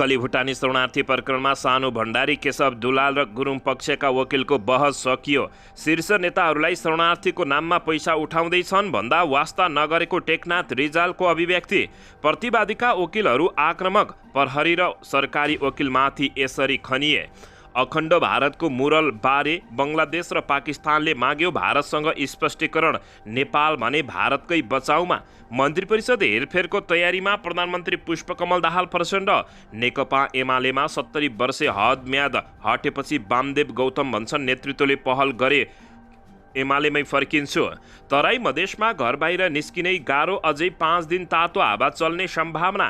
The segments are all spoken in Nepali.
नक्कली भुटानी शरणार्थी प्रकरणमा सानु भण्डारी, केशव दुलाल र गुरुङ पक्षका वकिलको बहस सकियो। शीर्ष नेताहरूलाई शरणार्थीको नाममा पैसा उठाउँदैछन् भन्दा वास्ता नगरेको टेकनाथ रिजालको अभिव्यक्ति। प्रतिवादीका वकिलहरू आक्रामक, प्रहरी र सरकारी वकिलमाथि यसरी खनिए। अखण्ड भारतको मुरल बारे बङ्गलादेश र पाकिस्तानले माग्यो भारतसँग स्पष्टीकरण। नेपाल भने भारतकै बचाउमा। मन्त्री परिषद हेरफेरको तयारीमा प्रधानमन्त्री पुष्पकमल दाहाल प्रचण्ड। नेकपा एमालेमा 70 वर्षे हद म्याद हटेपछि वामदेव गौतम भन्छन् नेतृत्वले पहल गरे एमालेमै फर्किन्छु। तराई मधेसमा घर बाहिर निस्किनै गाह्रो, अझै 5 दिन तातो हावा चल्ने सम्भावना।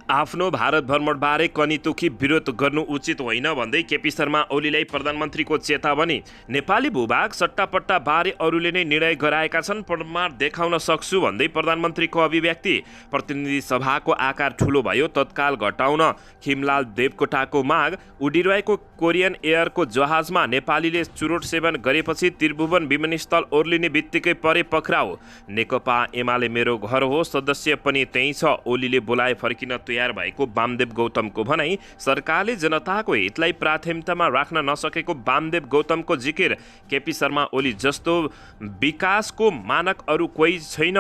आफ्नो भारत भ्रमणबारे कनीतुकी विरोध गर्नु उचित होइन भन्दै केपी शर्मा ओलीलाई प्रधानमन्त्रीको चेतावनी। नेपाली भूभाग सट्टापट्टा बारे अरूले नै निर्णय गराएका छन्, प्रमाण देखाउन सक्छु भन्दै प्रधानमन्त्रीको अभिव्यक्ति। प्रतिनिधि सभाको आकार ठुलो भयो, तत्काल घटाउन खिमलाल देवकोटाको माग। उडिरहेको कोरियन एयरको जहाजमा नेपालीले चुरोट सेवन गरेपछि त्रिभुवन विमानस्थल ओर्लिने बित्तिकै परे पक्राउ। नेकपा एमाले मेरो घर हो, सदस्य पनि त्यही छ, ओलीले बोलाए फर्किन तयार भएको वामदेव गौतमको भनाई। सरकारले जनताको हितलाई प्राथमिकतामा राख्न नसकेको वामदेव गौतमको जिकिर। केपी शर्मा ओली जस्तो विकासको मानक अरू कोही छैन,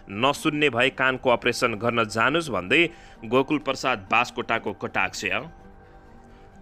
नसुन्ने भए कानको अपरेसन गर्न जानुस् भन्दै गोकुल प्रसाद बासकोटाको कटाक्ष।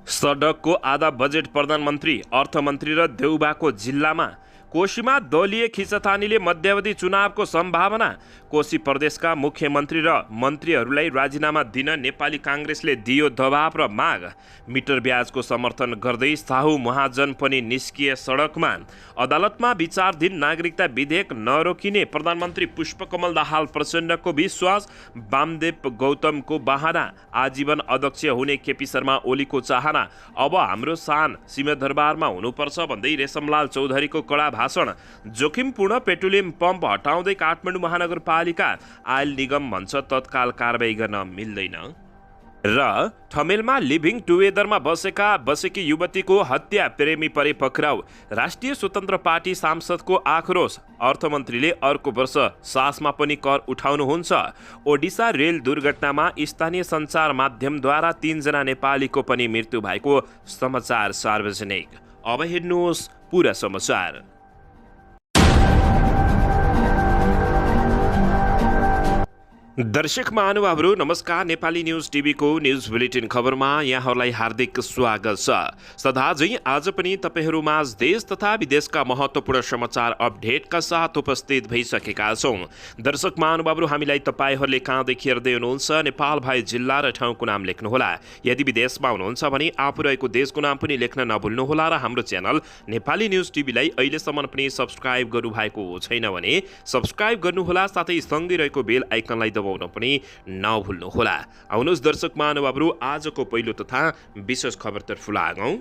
सडकको आधा बजेट प्रधानमन्त्री, अर्थमन्त्री र देउबाको जिल्लामा। कोशीमा दलीय खिचतानीले मध्यावधि चुनावको सम्भावना। कोशी प्रदेशका मुख्यमन्त्री र मन्त्रीहरूलाई राजीनामा दिन नेपाली काङ्ग्रेसले दियो दबाव र माग। मिटर ब्याजको समर्थन गर्दै साहु महाजन पनि निस्किए सडकमा। अदालतमा विचाराधीन नागरिकता विधेयक नरोकिने प्रधानमन्त्री पुष्पकमल दाहाल प्रचण्डको विश्वास। वामदेव गौतमको बहाना। आजीवन अध्यक्ष हुने केपी शर्मा ओलीको चाहना। अब हाम्रो सान सिंहदरबारमा हुनुपर्छ भन्दै रेशमलाल चौधरीको कडा भाषण। जोखिमपूर्ण पेट्रोलियम पम्प हटाउँदै काठमाडौँ महानगरपालिका। आयल निगम भन्छ तत्काल कारबाही गर्न मिल्दैन। र ठमेलमा लिभिङ टुगेदरमा बसेकी युवतीको हत्या, प्रेमी परे पक्राउ। राष्ट्रिय स्वतन्त्र पार्टी सांसदको आक्रोश। अर्थमन्त्रीले अर्को वर्ष सासमा पनि कर उठाउनुहुन्छ। ओडिसा रेल दुर्घटनामा स्थानीय सञ्चार माध्यमद्वारा 3 जना नेपालीको पनि मृत्यु भएको समाचार सार्वजनिक। अब हेर्नुहोस् पुरा समाचार। दर्शक महानुभावहरू नमस्कार। नेपाली न्युज टिभीको न्युज बुलेटिन खबरमा यहाँहरूलाई हार्दिक स्वागत छ। सदाझै आज पनि तपाईहरूमाझ देश तथा विदेशका महत्त्वपूर्ण समाचार अपडेटका साथ उपस्थित भइसकेका छौँ। दर्शक महानुभावहरू हामीलाई तपाईँहरूले कहाँदेखि हेर्दै हुनुहुन्छ नेपाल भए जिल्ला र ठाउँको नाम लेख्नुहोला। यदि विदेशमा हुनुहुन्छ भने आफू रहेको देशको नाम पनि लेख्न नभुल्नुहोला र हाम्रो च्यानल नेपाली न्युज टिभीलाई अहिलेसम्म पनि सब्सक्राइब गर्नुभएको छैन भने सब्सक्राइब गर्नुहोला, साथै सँगै रहेको बेल आइकनलाई दबाउन पनि नभुल्नुहोला। आउनुहोस् दर्शक महानुभावहरू आजको पहिलो तथा विशेष खबरतर्फ लागौं।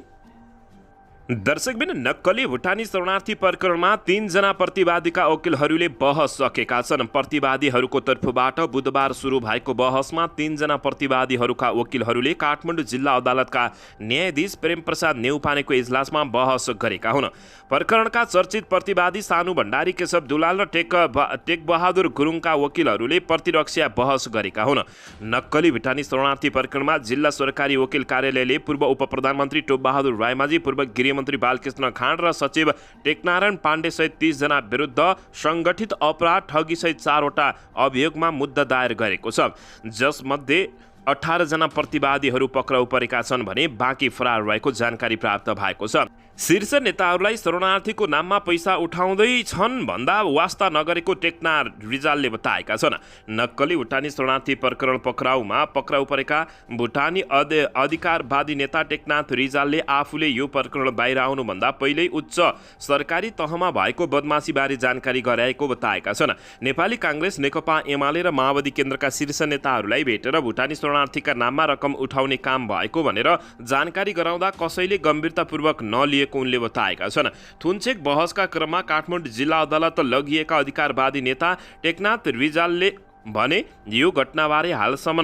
दर्शकबिन नक्कली भुटानी शरणार्थी प्रकरणमा 3 जना प्रतिवादीका वकिलहरूले बहस सकेका छन्। प्रतिवादीहरूको तर्फबाट बुधबार सुरु भएको बहसमा 3 जना प्रतिवादीहरूका वकिलहरूले काठमाडौँ जिल्ला अदालतका न्यायाधीश प्रेमप्रसाद नेउपानेको इजलासमा बहस गरेका हुन्। प्रकरणका चर्चित प्रतिवादी सानु भण्डारी, केशव दुलाल र टेकबहादुर गुरुङका वकिलहरूले प्रतिरक्षा बहस गरेका हुन्। नक्कली भुटानी शरणार्थी प्रकरणमा जिल्ला सरकारी वकिल कार्यालयले पूर्व उपप्रधानमन्त्री टोपबहादुर रायमाझी, पूर्व गृहमन्त्री बालकृष्ण खाँड र सचिव टेकनारायण पाण्डे सहित 30 जना विरुद्ध संगठित अपराध ठगी सहित 4 वटा अभियोगमा मुद्दा दायर गरेको छ, जसमध्ये 18 जना प्रतिवादीहरू पक्राउ परेका छन् भने बाँकी फरार रहेको जानकारी प्राप्त भएको छ। शीर्ष नेताहरूलाई शरणार्थीको नाममा पैसा उठाउँदै छन् भन्दा वास्ता नगरेको टेकनाथ रिजालले बताएका छन्। नक्कली भुटानी शरणार्थी प्रकरण पक्राउ परेका भुटानी अधिकारवादी नेता टेकनाथ रिजालले आफूले यो प्रकरण बाहिर आउनुभन्दा पहिल्यै उच्च सरकारी तहमा भएको बदमाशीबारे जानकारी गराएको बताएका छन्। नेपाली काङ्ग्रेस, नेकपा एमाले र माओवादी केन्द्रका शीर्ष नेताहरूलाई भेटेर भुटानी शरणार्थीका नाममा रकम उठाउने काम भएको भनेर जानकारी गराउँदा कसैले गम्भीरतापूर्वक नलिएको उनले बताएका छन्। थुनचेक बहसका क्रममा काठमाडौँ जिल्ला अदालत लगिएका अधिकारवादी नेता टेकनाथ रिजालले भने यो घटनाबारे हालसम्म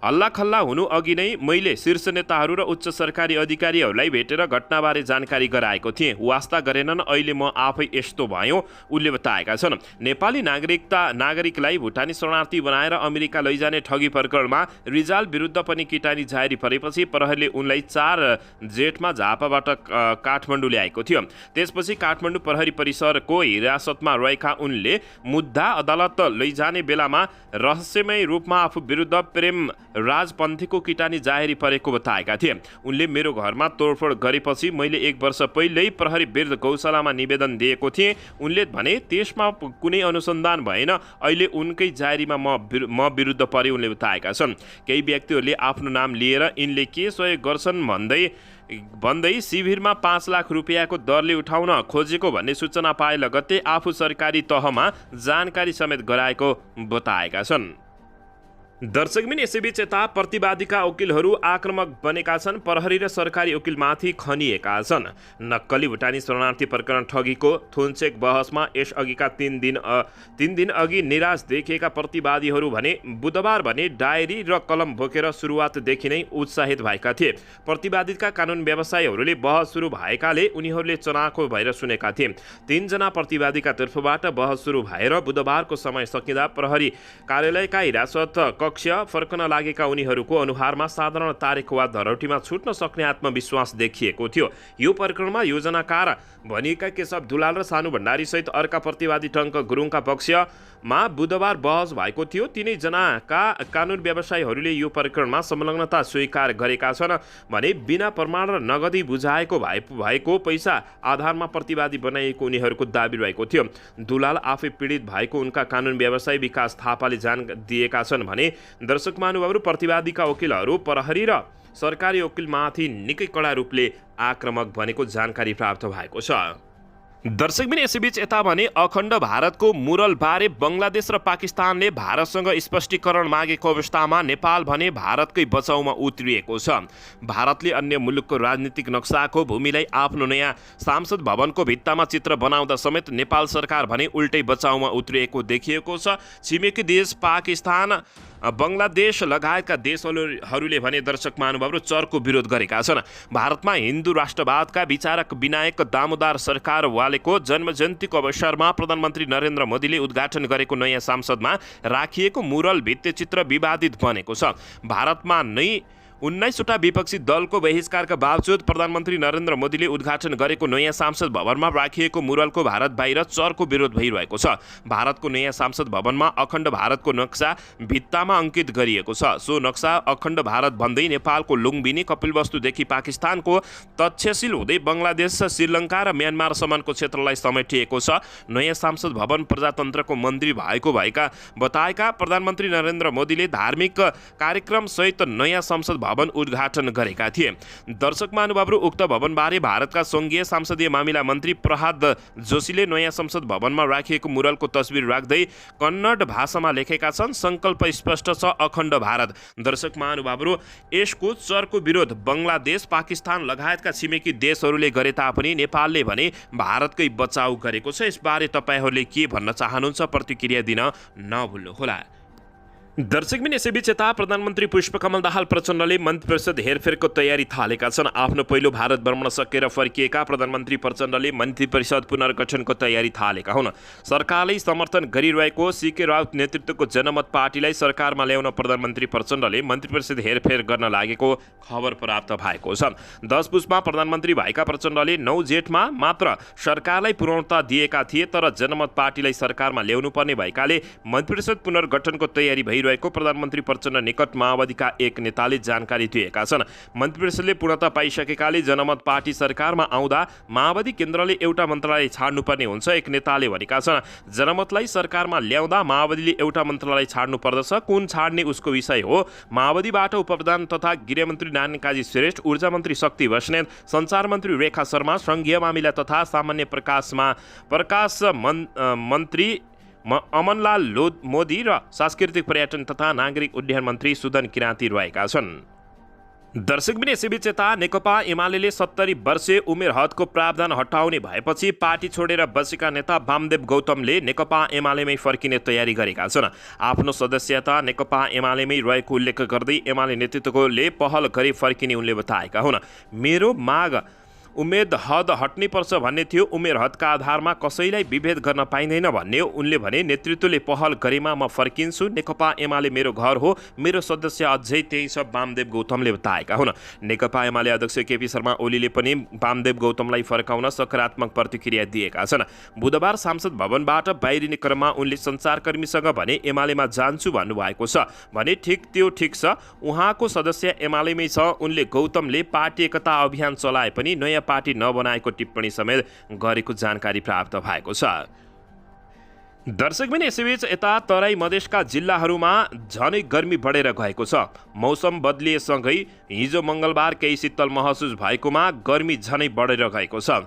हल्लाखल्ला हुनु अघि नै मैले शीर्ष नेताहरू र उच्च सरकारी अधिकारीहरूलाई भेटेर घटनाबारे जानकारी गराएको थिएँ। वास्ता गरेनन्, अहिले म आफै यस्तो भयो, उनले बताएका छन्। नेपाली नागरिकलाई भुटानी शरणार्थी बनाएर अमेरिका लैजाने ठगी प्रकरणमा रिजाल विरुद्ध पनि किटानी जारी परेपछि प्रहरीले उनलाई 4 जेठमा झापाबाट काठमाडौँ ल्याएको थियो। त्यसपछि काठमाडौँ प्रहरी परिसरको हिरासतमा रहेका उनले मुद्दा अदालत लैजाने बेलामा रहस्यमय रूपमा आफू विरुद्ध प्रेम राजपन्थीको किटानी जाहेरी परेको बताएका थिए। उनले मेरो घरमा तोडफोड गरेपछि मैले 1 वर्ष पहिल्यै प्रहरी विरुद्ध गौशालामा निवेदन दिएको थिएँ। उनले भने त्यसमा कुनै अनुसन्धान भएन, अहिले उनकै जाहेरीमा म विरुद्ध परे, उनले बताएका छन्। केही व्यक्तिहरूले आफ्नो नाम लिएर यिनले के सहयोग गर्छन् भन्दै शिविरमा 5 लाख रुपियाँको दरले उठाउन खोजेको भन्ने सूचना पाए लगत्तै आफू सरकारी तहमा जानकारी समेत गराएको बताएका छन्। दर्शकबिन यसैबीच यता प्रतिवादीका वकिलहरू आक्रामक बनेका छन्। प्रहरी र सरकारी वकिलमाथि खनिएका छन्। नक्कली भुटानी शरणार्थी प्रकरण ठगीको थुनचेक बहसमा यसअघिका 3 दिन अघि निराश देखिएका प्रतिवादीहरू भने बुधबार भने डायरी र कलम बोकेर सुरुवातदेखि नै उत्साहित भएका थिए। प्रतिवादीका कानुन व्यवसायीहरूले बहस सुरु भएकाले उनीहरूले चनाखो भएर सुनेका थिए। 3 जना प्रतिवादीका तर्फबाट बहस सुरु भएर बुधबारको समय सकिँदा प्रहरी कार्यालयका हिरासत कक्ष फर्कन लागेका उनीहरूको अनुहारमा साधारण तारिख वा धरौटीमा छुट्न सक्ने आत्मविश्वास देखिएको थियो। यो प्रकरणमा योजनाकार भनिएका केशव दुलाल र सानु भण्डारी सहित अर्का प्रतिवादी टङ्क गुरुङका पक्षमा बुधबार बहस भएको थियो। तिनै जनाका कानुन व्यवसायीहरूले यो प्रकरणमा संलग्नता स्वीकार गरेका छन् भने बिना प्रमाण र नगदी बुझाएको भएको पैसा आधारमा प्रतिवादी बनाइएको उनीहरूको दाबी रहेको थियो। दुलाल आफै पीडित भएको उनका कानुन व्यवसायी विकास थापाले जान दिएका छन् भने दर्शक महानुभावहरू प्रतिवादीका वकिलहरू प्रहरी र सरकारी वकिलमाथि निकै कडा रूपले आक्रामक बनेको जानकारी प्राप्त भएको छ। दर्शकबिन यसैबीच यता भने अखण्ड भारतको मुरलबारे बङ्गलादेश र पाकिस्तानले भारतसँग स्पष्टीकरण मागेको अवस्थामा नेपाल भने भारतकै बचाउमा उत्रिएको छ। भारतले अन्य मुलुकको राजनीतिक नक्साको भूमिलाई आफ्नो नयाँ सांसद भवनको भित्तामा चित्र बनाउँदा समेत नेपाल सरकार भने उल्टै बचाउमा उत्रिएको देखिएको छ। छिमेकी देश पाकिस्तान, बङ्गलादेश लगायतका देशहरूले भने दर्शक महानुभावहरू चर्को विरोध गरेका छन्। भारतमा हिन्दू राष्ट्रवादका विचारक विनायक दामोदर सरकार वालेको जन्मजयन्तीको अवसरमा प्रधानमन्त्री नरेन्द्र मोदीले उद्घाटन गरेको नयाँ संसदमा राखिएको मुरल भित्तिचित्र विवादित बनेको छ। भारतमा नै 19वटा विपक्षी दलको बहिष्कारका बावजुद प्रधानमन्त्री नरेन्द्र मोदीले उद्घाटन गरेको नयाँ संसद भवनमा राखिएको मुरलको भारत बाहिर चर्को विरोध भइरहेको छ। भारतको नयाँ संसद भवनमा अखण्ड भारतको नक्सा भित्तामा अङ्कित गरिएको छ। सो नक्सा अखण्ड भारत भन्दै नेपालको लुम्बिनी, कपिलवस्तुदेखि पाकिस्तानको तक्षशिल हुँदै बङ्गलादेश, श्रीलङ्का र म्यानमारसम्मको क्षेत्रलाई समेटिएको छ। नयाँ संसद भवन प्रजातन्त्रको मन्दिर भएका बताएका प्रधानमन्त्री नरेन्द्र मोदीले धार्मिक कार्यक्रमसहित नयाँ संसद भवन उद्घाटन गरेका थिए। दर्शक महानुभावहरू उक्त भवनबारे भारतका संघीय संसदीय मामिला मन्त्री प्रहलाद जोशीले नयाँ संसद भवनमा राखिएको मुरलको तस्बिर राख्दै कन्नड भाषामा लेखेका छन्, संकल्प स्पष्ट छ, अखण्ड भारत। दर्शक महानुभावहरू यसको चर्को विरोध बङ्गलादेश, पाकिस्तान लगायतका छिमेकी देशहरूले गरे तापनि नेपालले भने भारतकै बचाउ गरेको छ। यसबारे तपाईहरूले के भन्न चाहनुहुन्छ? प्रतिक्रिया दिन नभुल्नुहोला। दर्शकबिन यसैबीच यता प्रधानमन्त्री पुष्पकमल दाहाल प्रचण्डले मन्त्री परिषद हेरफेरको तयारी थालेका छन्। आफ्नो पहिलो भारत भ्रमण सकेर फर्किएका प्रधानमन्त्री प्रचण्डले मन्त्री परिषद पुनर्गठनको तयारी थालेका हुन्। सरकारले समर्थन गरिरहेको सीके राउत नेतृत्वको जनमत पार्टीलाई सरकारमा ल्याउन प्रधानमन्त्री प्रचण्डले मन्त्री परिषद हेरफेर गर्न लागेको खबर प्राप्त भएको छ। 10 पुसमा प्रधानमन्त्री भएका प्रचण्डले 9 जेठमा मात्र सरकारलाई पूर्णता दिएका थिए, तर जनमत पार्टीलाई सरकारमा ल्याउनु पर्ने भएकाले मन्त्री परिषद पुनर्गठनको तयारी भइरहेको प्रधानमन्त्री प्रचण्ड निकट माओवादीका एक नेताले जानकारी दिएका छन्। मन्त्री परिषदले पूर्णता पाइसकेकाले जनमत पार्टी सरकारमा आउँदा माओवादी केन्द्रले एउटा मन्त्रालय छाड्नुपर्ने हुन्छ। एक नेताले भनेका छन्, जनमतलाई सरकारमा ल्याउँदा माओवादीले एउटा मन्त्रालय छाड्नु पर्दछ, कुन छाड्ने उसको विषय हो। माओवादीबाट उपप्रधान तथा गृहमन्त्री नारायण काजी श्रेष्ठ, ऊर्जा मन्त्री शक्ति बस्नेत, सञ्चार मन्त्री रेखा शर्मा, सङ्घीय मामिला तथा सामान्य प्रकाश मन्त्री अमनलाल मोदी र सांस्कृतिक पर्यटन तथा नागरिक उड्डयन मन्त्री सुदन किराँती रहेका छन्। दर्शकबिन यसैबीच यता नेकपा एमाले 70 वर्षे उमेर हदको प्रावधान हटाउने भएपछि पार्टी छोडेर बसेका नेता वामदेव गौतमले नेकपा एमालेमै फर्किने तयारी गरेका छन्। आफ्नो सदस्यता नेकपा एमालेमै रहेको उल्लेख गर्दै एमाले नेतृत्वले पहल गरी फर्किने उनले बताएका हुन्। मेरो माग उमेर हद हट्नै पर्छ भन्ने थियो। उमेर हदका आधारमा कसैलाई विभेद गर्न पाइँदैन भन्ने उनले भने। नेतृत्वले पहल गरेमा म फर्किन्छु। नेकपा एमाले मेरो घर हो, मेरो सदस्य अझै त्यही छ, वामदेव गौतमले बताएका हुन्। नेकपा एमाले अध्यक्ष केपी शर्मा ओलीले पनि वामदेव गौतमलाई फर्काउन सकारात्मक प्रतिक्रिया दिएका छन्। बुधबार सांसद भवनबाट बाहिरिने क्रममा उनले सञ्चारकर्मीसँग भने एमालेमा जान्छु भन्नुभएको छ भने त्यो ठिक छ, उहाँको सदस्य एमालेमै छ। उनले गौतमले पार्टी एकता अभियान चलाए पनि नयाँ पार्टी नबनाएको टिप्पणी समेत गरेको जानकारी प्राप्त भएको छ। दर्शकबिन यसैबीच यता तराई मधेसका जिल्लाहरूमा झनै गर्मी बढेर गएको छ। मौसम बदलिएसँगै हिजो मङ्गलबार केही शीतल महसुस भएकोमा गर्मी झनै बढेर गएको छ।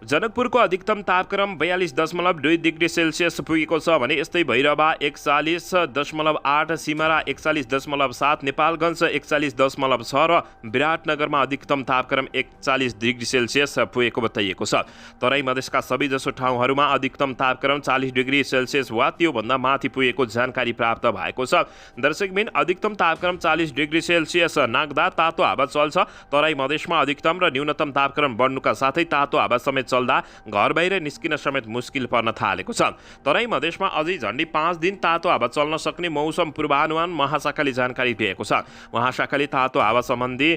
जनकपुरको अधिकतम तापक्रम 42.2 डिग्री सेल्सियस पुगेको छ भने यस्तै भैरवा 41.8, सिमरा 41.7, नेपालगञ्ज 41.6 र विराटनगरमा अधिकतम तापक्रम 41 डिग्री सेल्सियस पुगेको बताइएको छ। तराई मधेसका सबैजसो ठाउँहरूमा अधिकतम तापक्रम 40 डिग्री सेल्सियस वा त्योभन्दा माथि पुगेको जानकारी प्राप्त भएको छ। दर्शकबिन अधिकतम तापक्रम 40 डिग्री सेल्सियस नाग्दा तातो हावा चल्छ। तराई मधेसमा अधिकतम र न्यूनतम तापक्रम बढ्नुका साथै तातो हावा समेत चल्दा घर बाहिर निस्किन समेत मुस्किल पर्न थालेको छ। तराई मधेसमा अझै झन्डै 5 दिन तातो हावा चल्न सक्ने मौसम पूर्वानुमान महाशाखाले जानकारी दिएको छ। महाशाखाले तातो हावा सम्बन्धी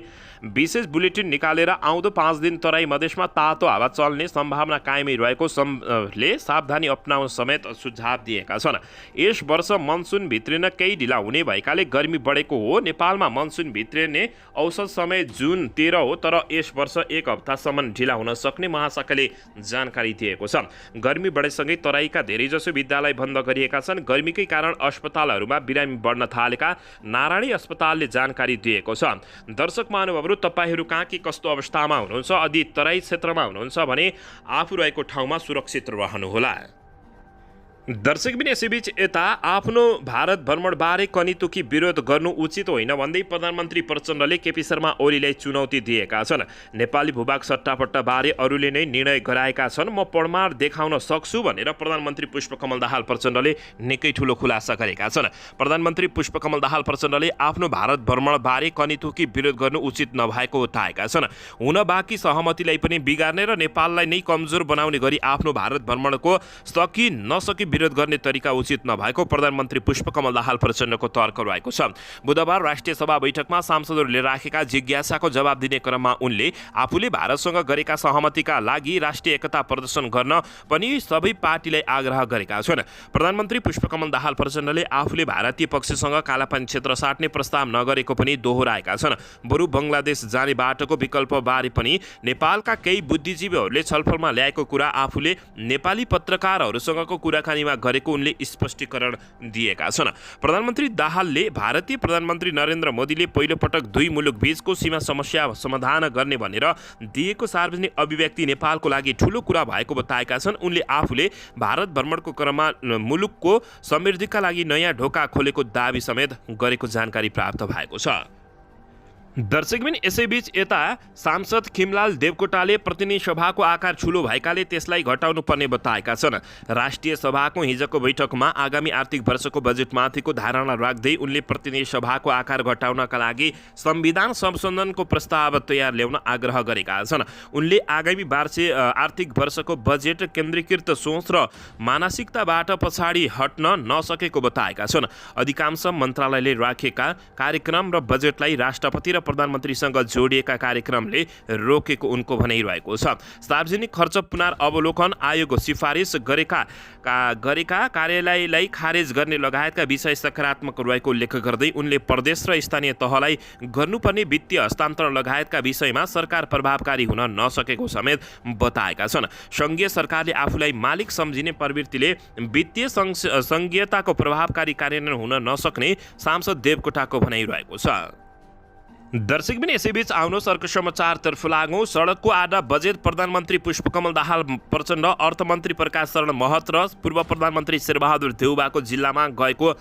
विशेष बुलेटिन निकालेर आउँदो 5 दिन तराई मधेसमा तातो हावा चल्ने सम्भावना कायमै रहेको सावधानी अपनाउन समेत सुझाव दिएका छन्। यस वर्ष मनसुन भित्रिन केही ढिला हुने भएकाले गर्मी बढेको हो। नेपालमा मनसुन भित्रिने औसत समय जुन 13 हो, तर यस वर्ष 1 हप्तासम्म ढिला हुन सक्ने महाशाखाले जानकारी दिएको छ। गर्मी बढेसँगै तराईका धेरैजसो विद्यालय बन्द गरिएका छन्। गर्मीकै कारण अस्पतालहरूमा बिरामी बढ्न थालेका नारायणी अस्पतालले जानकारी दिएको छ। दर्शक महानुभावहरू, तपाईहरू कहाँ के कस्तो अवस्थामा हुनुहुन्छ? यदि तराई क्षेत्रमा हुनुहुन्छ भने आफू रहेको ठाउँमा सुरक्षित रहनुहोला। दर्शकबिन यसैबीच यता आफ्नो भारत भ्रमणबारे कनीतुकी विरोध गर्नु उचित होइन भन्दै प्रधानमन्त्री प्रचण्डले केपी शर्मा ओलीलाई चुनौती दिएका छन्। नेपाली भूभाग सट्टापट्टाबारे अरूले नै निर्णय गराएका छन्, म प्रमाण देखाउन सक्छु भनेर प्रधानमन्त्री पुष्पकमल दाहाल प्रचण्डले निकै ठूलो खुलासा गरेका छन्। प्रधानमन्त्री पुष्पकमल दाहाल प्रचण्डले आफ्नो भारत भ्रमणबारे कनीतुकी विरोध गर्नु उचित नभएको बताएका छन्। हुन बाँकी सहमतिलाई पनि बिगार्ने र नेपाललाई नै कमजोर बनाउने गरी आफ्नो भारत भ्रमणको सकी नसकी विरोध गर्ने तरिका उचित नभएको प्रधानमन्त्री पुष्पकमल दाहाल प्रचण्डको तर्क रहेको छ। बुधबार राष्ट्रिय सभा बैठकमा सांसदहरूले राखेका जिज्ञासाको जवाब दिने क्रममा उनले आफूले भारतसँग गरेका सहमतिका लागि राष्ट्रिय एकता प्रदर्शन गर्न पनि सबै पार्टीलाई आग्रह गरेका छन्। प्रधानमन्त्री पुष्पकमल दाहाल प्रचण्डले आफूले भारतीय पक्षसँग कालापानी क्षेत्र साट्ने प्रस्ताव नगरेको पनि दोहोऱ्याएका छन्। बरु बङ्गलादेश जाने बाटोको विकल्पबारे पनि नेपालका केही बुद्धिजीवीहरूले छलफलमा ल्याएको कुरा आफूले नेपाली पत्रकारहरूसँगको कुराकानीमा गरेको उनले स्पष्टीकरण दिएका छन्। प्रधानमन्त्री दाहालले भारतीय प्रधानमन्त्री नरेन्द्र मोदीले पहिलो पटक दुई मुलुक बीचको सीमा समस्या समाधान गर्ने भनेर दिएको सार्वजनिक अभिव्यक्ति नेपालको लागि ठूलो कुरा भएको बताएका छन्। उनले आफूले भारत भ्रमणको क्रममा मुलुकको समृद्धिका लागि नयाँ ढोका खोलेको दाबी समेत गरेको जानकारी प्राप्त भएको छ। दर्शकबिन यसैबीच यता सांसद खिमलाल देवकोटाले प्रतिनिधि सभाको आकार ठूलो भएकाले त्यसलाई घटाउनु पर्ने बताएका छन्। राष्ट्रिय सभाको हिजोको बैठकमा आगामी आर्थिक वर्षको बजेटमाथिको धारणा राख्दै उनले प्रतिनिधि सभाको आकार घटाउनका लागि संविधान संशोधनको प्रस्ताव तयार ल्याउन आग्रह गरेका छन्। उनले आगामी आर्थिक वर्षको बजेट केन्द्रीकृत सोच र मानसिकताबाट पछाडि हट्न नसकेको बताएका छन्। अधिकांश मन्त्रालयले राखेका कार्यक्रम र बजेटलाई राष्ट्रपति र प्रधानमन्त्रीसँग जोडिएका कार्यक्रमले रोकेको उनको भनाइरहेको छ। सार्वजनिक खर्च पुनरावलोकन आयोग सिफारिस गरेका कार्यालयलाई खारेज गर्ने लगायतका विषय सकारात्मक रहेको उल्लेख गर्दै उनले प्रदेश र स्थानीय तहलाई गर्नुपर्ने वित्तीय हस्तान्तरण लगायतका विषयमा सरकार प्रभावकारी हुन नसकेको समेत बताएका छन्। सङ्घीय सरकारले आफूलाई मालिक सम्झिने प्रवृत्तिले वित्तीय सङ्घीयताको प्रभावकारी कार्यान्वयन हुन नसक्ने सांसद देवकोटाको भनाइरहेको छ। दर्शकबिन यसैबीच आउनुहोस् अर्को समाचारतर्फ लागौँ। सडकको आधा बजेट प्रधानमन्त्री पुष्पकमल दाहाल प्रचण्ड, अर्थमन्त्री प्रकाश शरण महत र पूर्व प्रधानमन्त्री शेरबहादुर देउवाको जिल्लामा गएको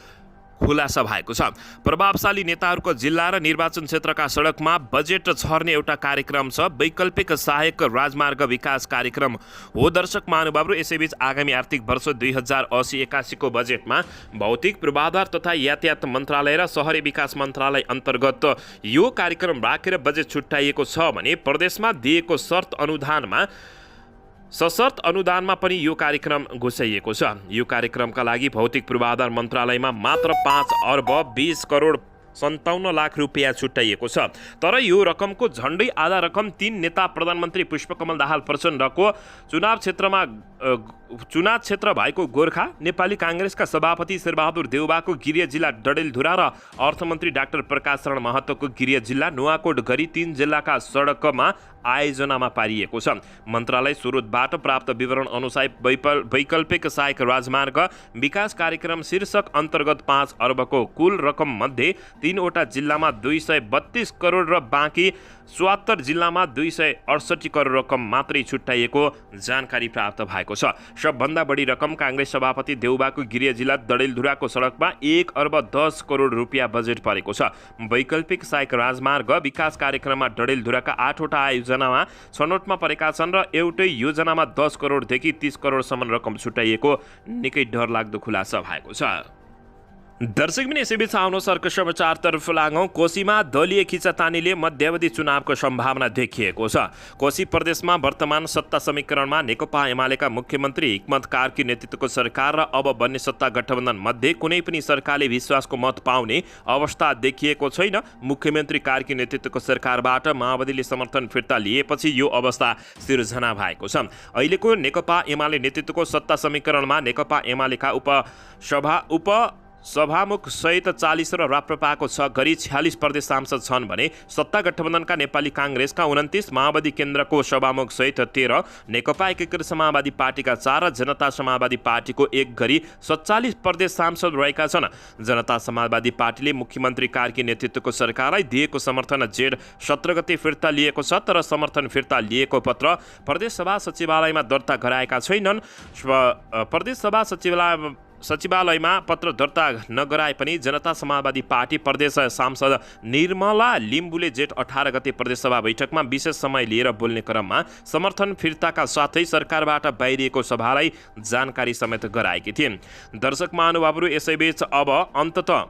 खुलासा भएको छ। प्रभावशाली नेताहरूको जिल्ला र निर्वाचन क्षेत्रका सडकमा बजेट छर्ने एउटा कार्यक्रम छ, वैकल्पिक सहायक राजमार्ग विकास कार्यक्रम हो। दर्शक महानुभावहरू, यसैबीच आगामी आर्थिक वर्ष 2080-81 को बजेटमा भौतिक पूर्वाधार तथा यातायात मन्त्रालय र शहरी विकास मन्त्रालय अन्तर्गत यो कार्यक्रम राखेर बजेट छुट्याइएको छ भने प्रदेशमा दिएको सशर्त अनुदानमा पनि यो कार्यक्रम घुसाइएको छ। यो कार्यक्रमका लागि भौतिक पूर्वाधार मन्त्रालयमा मात्र 5 अर्ब 20 करोड 57 लाख रुपियाँ छुट्याइएको छ। तर यो रकमको झन्डै आधा रकम 3 नेता प्रधानमन्त्री पुष्पकमल दाहाल प्रचण्डको चुनाव क्षेत्र भएको गोर्खा, नेपाली काङ्ग्रेसका सभापति शेरबहादुर देउबाको गृह जिल्ला डडेलधुरा र अर्थमन्त्री डाक्टर प्रकाश शरण महतोको गृह जिल्ला नुवाकोट गरी 3 जिल्लाका सडकमा आयोजनामा पारिएको छ। मन्त्रालय स्रोतबाट प्राप्त विवरण अनुसार वैकल्पिक सहायक राजमार्ग विकास कार्यक्रम शीर्षक अन्तर्गत 5 अर्बको कुल रकम मध्ये 3 वटा जिल्लामा 232 करोड र बाँकी 74 जिल्लामा 268 करोड रकम मात्रै छुट्याइएको जानकारी प्राप्त भएको छ। सबभन्दा बढी रकम काङ्ग्रेस सभापति देउबाको गृह जिल्ला डडेलधुराको सडकमा 1 अर्ब 10 करोड रुपियाँ बजेट परेको छ। वैकल्पिक सहायक राजमार्ग विकास कार्यक्रममा डडेलधुराका 8 वटा आयोजनामा छनौटमा परेका छन् र एउटै योजनामा 10 करोडदेखि 30 करोडसम्म रकम छुट्याइएको निकै डरलाग्दो खुलासा भएको छ। दर्शकबिन, यसैबीच आउनुहोस् अर्को समाचारतर्फ लागौँ। कोशीमा दलीय खिचातानीले मध्यावधि चुनावको सम्भावना देखिएको छ। कोशी प्रदेशमा वर्तमान सत्ता समीकरणमा नेकपा एमालेका मुख्यमन्त्री हिक्मत कार्की नेतृत्वको सरकार र अब बन्ने सत्ता गठबन्धन मध्ये कुनै पनि सरकारले विश्वासको मत पाउने अवस्था देखिएको छैन। मुख्यमन्त्री कार्की नेतृत्वको सरकारबाट माओवादीले समर्थन फिर्ता लिएपछि यो अवस्था सिर्जना भएको छ। अहिलेको नेकपा एमाले नेतृत्वको सत्ता समीकरणमा नेकपा एमालेका सभामुख सहित 40 र राप्रपाको 6 गरी 46 प्रदेश सांसद छन् भने सत्ता गठबन्धनका नेपाली काङ्ग्रेसका 29, माओवादी केन्द्रको सभामुख सहित 13, नेकपा एकीकृत समाजवादी पार्टीका 4 र जनता समाजवादी पार्टीको 1 गरी 47 प्रदेश सांसद रहेका छन्। जनता समाजवादी पार्टीले मुख्यमन्त्री कार्की नेतृत्वको सरकारलाई दिएको समर्थन जेठ 17 गते फिर्ता लिएको छ, तर समर्थन फिर्ता लिएको पत्र प्रदेशसभा सचिवालयमा दर्ता गराएका छैनन्। प्रदेशसभा सचिवालयमा पत्र दर्ता नगराए पनि जनता समाजवादी पार्टी प्रदेश सांसद निर्मला लिम्बुले जेठ 18 गते प्रदेशसभा बैठकमा विशेष समय लिएर बोल्ने क्रममा समर्थन फिर्ताका साथै सरकारबाट बाहिरिएको सभालाई जानकारी समेत गराएकी थिइन्। दर्शक महानुभावहरू, यसैबीच अब अन्ततः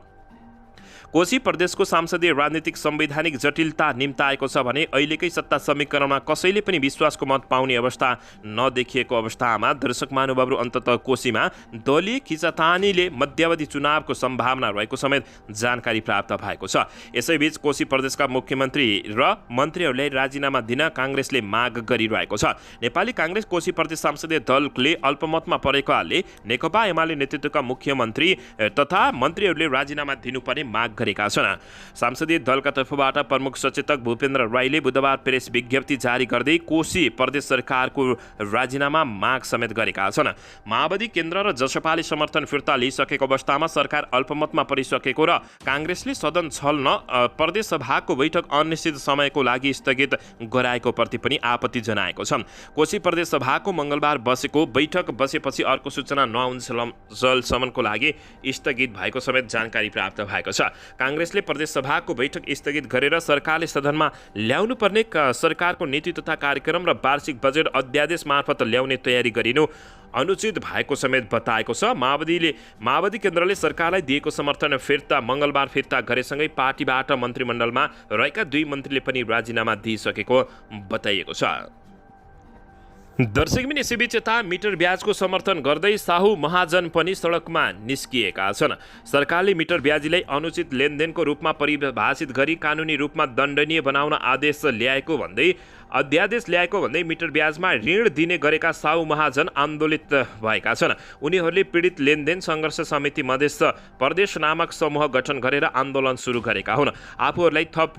कोशी प्रदेशको सांसदीय राजनीतिक संवैधानिक जटिलता निम्ताएको छ भने अहिलेकै सत्ता समीकरणमा कसैले पनि विश्वासको मत पाउने अवस्था नदेखिएको अवस्थामा दर्शक महानुभावहरू अन्ततः कोशीमा दलीय खिचातानीले मध्यावधि चुनावको सम्भावना रहेको समेत जानकारी प्राप्त भएको छ। यसैबीच कोशी प्रदेशका मुख्यमन्त्री र मन्त्रीहरूले राजीनामा दिन काङ्ग्रेसले माग गरिरहेको छ। नेपाली काङ्ग्रेस कोशी प्रदेश संसदीय दलले अल्पमतमा परेकाले नेकपा एमाले नेतृत्वका मुख्यमन्त्री तथा मन्त्रीहरूले राजीनामा दिनुपर्ने माग गरेका छन्। संसदीय दलका तर्फबाट प्रमुख सचेतक भूपेन्द्र राईले बुधबार प्रेस विज्ञप्ति जारी गर्दै कोशी प्रदेश सरकारको राजीनामा माग समेत गरेका छन्। माओवादी केन्द्र र जसपाले समर्थन फिर्ता लिइसकेको अवस्थामा सरकार अल्पमतमा परिसकेको र काङ्ग्रेसले सदन छल्न प्रदेश सभाको बैठक अनिश्चित समयको लागि स्थगित गराएको प्रति पनि आपत्ति जनाएको छ। कोशी प्रदेश सभाको मङ्गलबार बसेको बैठक बसेपछि अर्को सूचना नआउन्जेलसम्मको लागि स्थगित भएको समेत जानकारी प्राप्त भएको छ। काङ्ग्रेसले प्रदेश सभाको बैठक स्थगित गरेर सरकारले सदनमा ल्याउनु पर्ने सरकारको नीति तथा कार्यक्रम र वार्षिक बजेट अध्यादेश मार्फत ल्याउने तयारी गरिनु अनुचित भएको समेत बताएको छ। माओवादी केन्द्रले सरकारलाई दिएको समर्थन फिर्ता मङ्गलबार फिर्ता गरेसँगै पार्टीबाट मन्त्रीमण्डलमा रहेका 2 मन्त्रीले पनि राजीनामा दिइसकेको बताइएको छ। दर्शकबिन, यसैबीच यता मिटर ब्याजको समर्थन गर्दै साहु महाजन पनि सडकमा निस्किएका छन्। सरकारले मिटर ब्याजीलाई अनुचित लेनदेनको रूपमा परिभाषित गरी कानुनी रूपमा दण्डनीय बनाउन अध्यादेश ल्याएको भन्दै मिटर ब्याजमा ऋण दिने गरेका साहु महाजन आन्दोलित भएका छन्। उनीहरूले पीडित लेनदेन सङ्घर्ष समिति मधेस प्रदेश नामक समूह गठन गरेर आन्दोलन सुरु गरेका हुन्। आफूहरूलाई थप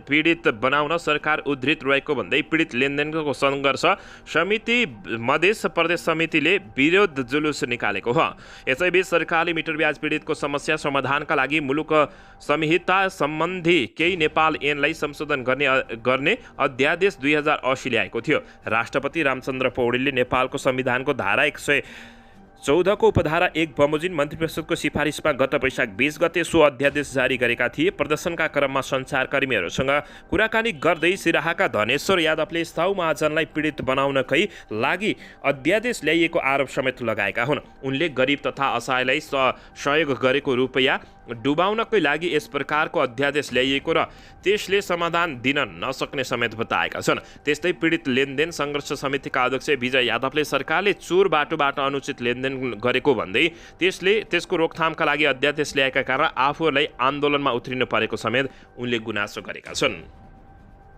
पीडित बनाउन सरकार उद्धृत रहेको भन्दै पीडित लेनदेनको सङ्घर्ष समिति मधेस प्रदेश समितिले विरोध जुलुस निकालेको हो। यसैबीच सरकारले मिटर ब्याज पीडितको समस्या समाधानका लागि मुलुक संहिता सम्बन्धी केही नेपाल ऐनलाई संशोधन गर्ने अध्यादेश 2080 ल्याएको थियो। राष्ट्रपति रामचन्द्र पौडेलले नेपालको संविधानको धारा 14 को उपधारा 1 बमोजिम मन्त्री परिषदको सिफारिसमा गत वैशाख 20 गते सो अध्यादेश जारी गरेका थिए। प्रदर्शनका क्रममा सञ्चारकर्मीहरूसँग कुराकानी गर्दै सिराहाका धनेश्वर यादवले साउ महाजनलाई पीडित बनाउनकै लागि अध्यादेश ल्याइएको आरोप समेत लगाएका हुन्। उनले गरिब तथा असहायलाई सहयोग गरेको रुपैयाँ डुबाउनकै लागि यस प्रकारको अध्यादेश ल्याइएको र त्यसले समाधान दिन नसक्ने समेत बताएका छन्। त्यस्तै पीडित लेनदेन सङ्घर्ष समितिका अध्यक्ष विजय यादवले सरकारले चोर बाटोबाट अनुचित लेनदेन गरेको भन्दै त्यसको रोकथामका लागि अध्यादेश ल्याएका कारण आफूहरूलाई आन्दोलनमा उत्रिनु परेको समेत उनले गुनासो गरेका छन्।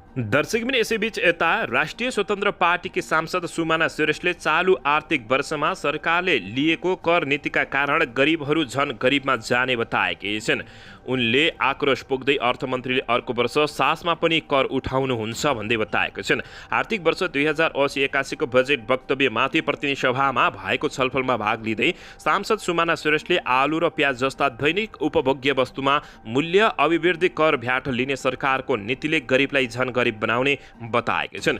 दर्शकबिन यसैबीच यता राष्ट्रिय स्वतन्त्र पार्टीकी सांसद सुमाना श्रेष्ठले चालु आर्थिक वर्षमा सरकारले लिएको कर नीतिका कारण गरिबहरू झन गरिबमा जाने बताएकी छिन्। उनले आक्रोश पोख्दै अर्थमन्त्रीले अर्को वर्ष सासमा पनि कर उठाउनुहुन्छ भन्दै बताएका छन्। आर्थिक वर्ष 2080-81 को बजेट वक्तव्यमाथि प्रतिनिधि सभामा भएको छलफलमा भाग लिँदै सांसद सुमाना श्रेष्ठले आलु र प्याज जस्ता दैनिक उपभोग्य वस्तुमा मूल्य अभिवृद्धि कर भ्याट लिने सरकारको नीतिले गरिबलाई झन गरिब बनाउने बताएका छन्।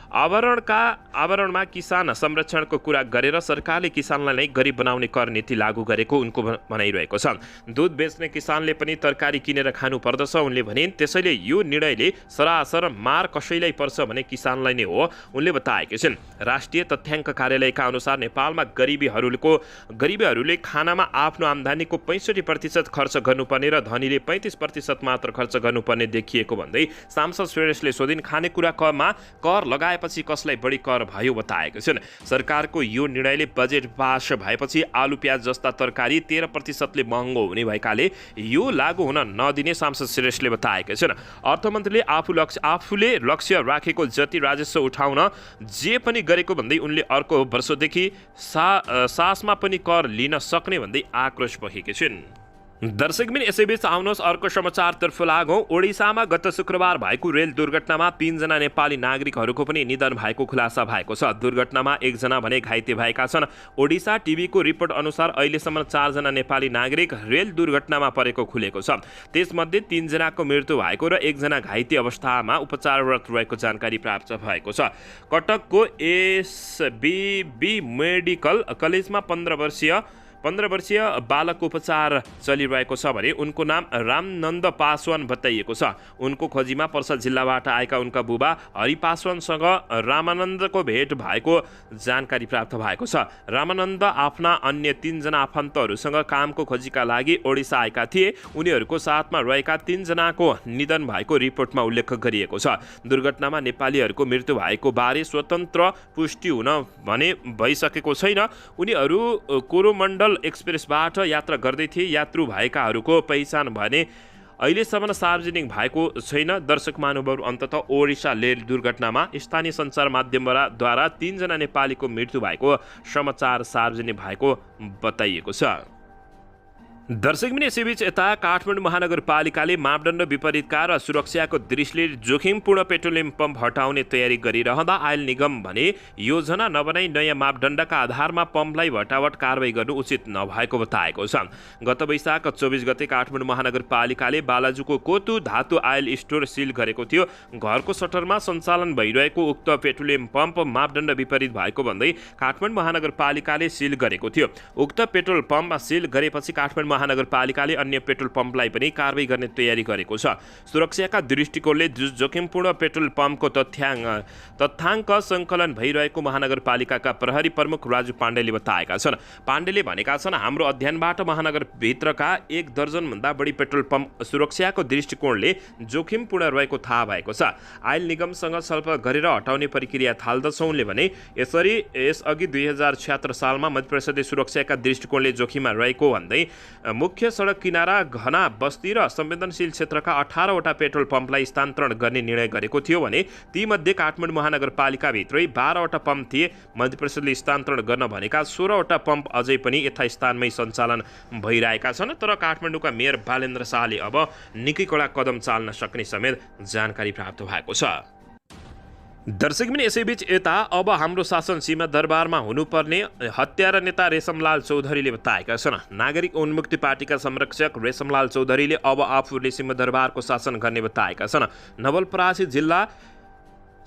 आवरणमा किसान संरक्षणको कुरा गरेर सरकारले किसानलाई नै गरिब बनाउने कर नीति लागू गरेको उनको भनाइरहेको छ। दुध बेच्ने किसानले पनि तरकारी किनेर खानु पर्दछ उनले भने। त्यसैले यो निर्णयले सरासर मार कसैलाई पर्छ भने किसानलाई नै हो उनले बताएका छिन्। राष्ट्रिय तथ्याङ्क कार्यालयका अनुसार नेपालमा गरिबीहरूले खानामा आफ्नो आम्दानीको 65% खर्च गर्नुपर्ने र धनीले 35% मात्र खर्च गर्नुपर्ने देखिएको भन्दै सांसद श्रेष्ठले सोधिन खानेकुरामा कर लगाए पछि कसलाई बढी कर भयो बताएको छन्। सरकारको यो निर्णयले बजेट पास भएपछि आलु प्याज जस्ता तरकारी 13%ले महँगो हुने भएकाले यो लागू हुन नदिने सांसद श्रेष्ठले बताएका छन्। अर्थमन्त्रीले आफूले लक्ष्य राखेको जति राजस्व उठाउन जे पनि गरेको भन्दै उनले अर्को वर्षदेखि सासमा पनि कर लिन सक्ने भन्दै आक्रोश पोखेका छिन्। दर्शकबिन यसैबीच आउनुहोस् अर्को समाचारतर्फ लागौँ। ओडिसामा गत शुक्रबार भएको रेल दुर्घटनामा 3 जना नेपाली नागरिकहरूको पनि निधन भएको खुलासा भएको छ। दुर्घटनामा 1 जना भने घाइते भएका छन्। ओडिसा टिभीको रिपोर्ट अनुसार अहिलेसम्म 4 जना नेपाली नागरिक रेल दुर्घटनामा परेको खुलेको छ। त्यसमध्ये 3 जनाको मृत्यु भएको र 1 जना घाइते अवस्थामा उपचाररत रहेको जानकारी प्राप्त भएको छ। कटकको एसबीबी मेडिकल कलेजमा 15 वर्षीय बालकको उपचार चलिरहेको छ भने उनको नाम रामनन्द पासवान बताइएको छ। उनको खोजीमा पर्सा जिल्लाबाट आएका उनका बुबा हरि पासवानसँग रामानन्दको भेट भएको जानकारी प्राप्त भएको छ। रामानन्द आफ्ना अन्य 3 जना आफन्तहरूसँग कामको खोजीका लागि ओडिसा आएका थिए। उनीहरूको साथमा रहेका 3 जनाको निधन भएको रिपोर्टमा उल्लेख गरिएको छ। दुर्घटनामा नेपालीहरूको मृत्यु भएको बारे स्वतन्त्र पुष्टि हुन भने भइसकेको छैन। उनीहरू कोरोमण्डल एक्सप्रेसबाट यात्रा गर्दै थिए। यात्रु भएकाहरूको पहिचान भने अहिलेसम्म सार्वजनिक भएको छैन। दर्शक महानुभावहरू अन्ततः ओडिसा रेल दुर्घटनामा स्थानीय सञ्चार माध्यमद्वारा 3 जना नेपालीको मृत्यु भएको समाचार सार्वजनिक भएको बताइएको छ। दर्शकबिन यसैबीच यता काठमाडौँ महानगरपालिकाले मापदण्ड विपरीतका र सुरक्षाको दृष्टिले जोखिमपूर्ण पेट्रोलियम पम्प हटाउने तयारी गरिरहँदा आयल निगम भने योजना नबनाई नयाँ मापदण्डका आधारमा पम्पलाई हटावट कारवाही गर्नु उचित नभएको बताएको छ। गत वैशाख 24 गते काठमाडौँ महानगरपालिकाले बालाजुको कोतु धातु आयल स्टोर सिल गरेको थियो। घरको सटरमा सञ्चालन भइरहेको उक्त पेट्रोलियम पम्प मापदण्ड विपरीत भएको भन्दै काठमाडौँ महानगरपालिकाले सिल गरेको थियो। उक्त पेट्रोल पम्पमा सिल गरेपछि काठमाडौँ महानगरपालिकाले अन्य पेट्रोल पम्पलाई पनि कारवाही गर्ने तयारी गरेको छ। सुरक्षाका दृष्टिकोणले जोखिमपूर्ण पेट्रोल पम्पको तथ्याङ्क सङ्कलन भइरहेको महानगरपालिकाका प्रहरी प्रमुख राजु पाण्डेले बताएका छन्। पाण्डेले भनेका छन्, हाम्रो अध्ययनबाट महानगरभित्रका 1 दर्जनभन्दा बढी पेट्रोल पम्प सुरक्षाको दृष्टिकोणले जोखिमपूर्ण रहेको थाहा भएको छ। आयल निगमसँग छलफल गरेर हटाउने प्रक्रिया थाल्दछौँ उनले भने। यसअघि 2076 सालमा मध्य प्रदेशले सुरक्षाका दृष्टिकोणले जोखिममा रहेको भन्दै मुख्य सडक किनारा घना बस्ती र संवेदनशील क्षेत्रका 18 वटा पेट्रोल पम्पलाई स्थानान्तरण गर्ने निर्णय गरेको थियो भने तीमध्ये काठमाडौँ महानगरपालिकाभित्रै 12 वटा पम्प थिए। मध्य प्रदेशले स्थानान्तरण गर्न भनेका 16 वटा पम्प अझै पनि यथास्थानमै सञ्चालन भइरहेका छन्। तर काठमाडौँका मेयर बालेन्द्र शाहले अब निकै कडा कदम चाल्न सक्ने समेत जानकारी प्राप्त भएको छ। दर्शकबिन यसैबीच यता अब हाम्रो शासन सीमा दरबारमा हुनुपर्ने हत्यारा नेता रेशमलाल चौधरीले बताएका छन्। नागरिक उन्मुक्ति पार्टीका संरक्षक रेशमलाल चौधरीले अब आफूले सीमा दरबारको शासन गर्ने बताएका छन्। नवलपरासी जिल्ला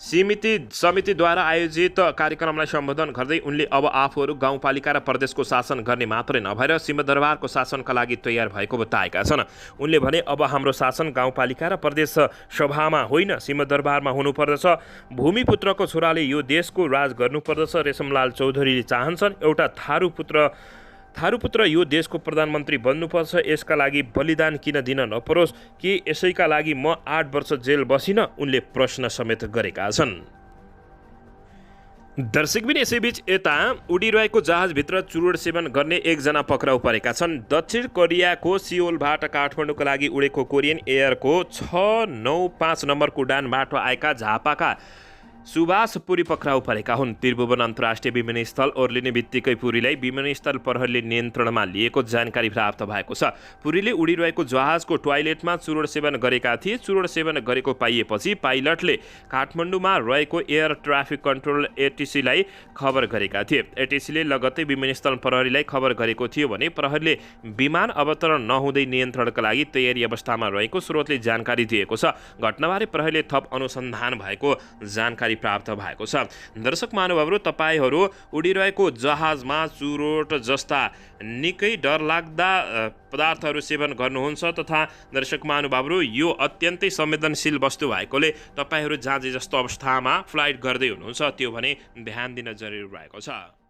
समितिद्वारा आयोजित कार्यक्रमलाई सम्बोधन गर्दै उनले अब आफूहरू गाउँपालिका र प्रदेशको शासन गर्ने मात्रै नभएर सिंहदरबारको शासनका लागि तयार भएको बताएका छन्। उनले भने अब हाम्रो शासन गाउँपालिका र प्रदेश सभामा होइन सिंहदरबारमा हुनुपर्दछ। भूमिपुत्रको छोराले यो देशको राज गर्नुपर्दछ। रेशमलाल चौधरीले चाहन्छन् एउटा थारू पुत्र यो देशको प्रधानमन्त्री बन्नुपर्छ। यसका लागि बलिदान किन दिन नपरोस् कि यसैका लागि म 8 वर्ष जेल बसिन, उनले प्रश्न समेत गरेका छन्। दर्शकबिन यसैबीच यता उडिरहेको जहाजभित्र चुरोट सेवन गर्ने एकजना पक्राउ परेका छन्। दक्षिण कोरियाको सियोलबाट काठमाडौँको लागि उडेको कोरियन एयरको 695 नम्बरको उडानबाट आएका झापाका सुभाष पुरी पक्राउ परेका हुन्। त्रिभुवन अन्तर्राष्ट्रिय विमानस्थल ओर्लिने बित्तिकै पुरीलाई विमानस्थल प्रहरीले नियन्त्रणमा लिएको जानकारी प्राप्त भएको छ। पुरीले उडिरहेको जहाजको टोयलेटमा चुरोट सेवन गरेका थिए। चुरोट सेवन गरेको पाइएपछि पाइलटले काठमाडौँमा रहेको एयर ट्राफिक कन्ट्रोल एटिसीलाई खबर गरेका थिए। एटिसीले लगत्तै विमानस्थल प्रहरीलाई खबर गरेको थियो भने प्रहरीले विमान अवतरण नहुँदै नियन्त्रणका लागि तयारी अवस्थामा रहेको स्रोतले जानकारी दिएको छ। घटनाबारे प्रहरीले थप अनुसन्धान भएको जानकारी प्राप्त भएको छ। दर्शक महानुभावहरू, तपाईहरू उडिरहेको जहाजमा चुरोट जस्ता निकै डरलाग्दा पदार्थहरू सेवन गर्नुहुन्छ तथा दर्शक महानुभावहरू यो अत्यन्तै संवेदनशील वस्तु भएकोले तपाईहरू जहाँ जस्तो अवस्थामा फ्लाइट गर्दै हुनुहुन्छ त्यो भने ध्यान दिन जरुरी रहेको छ।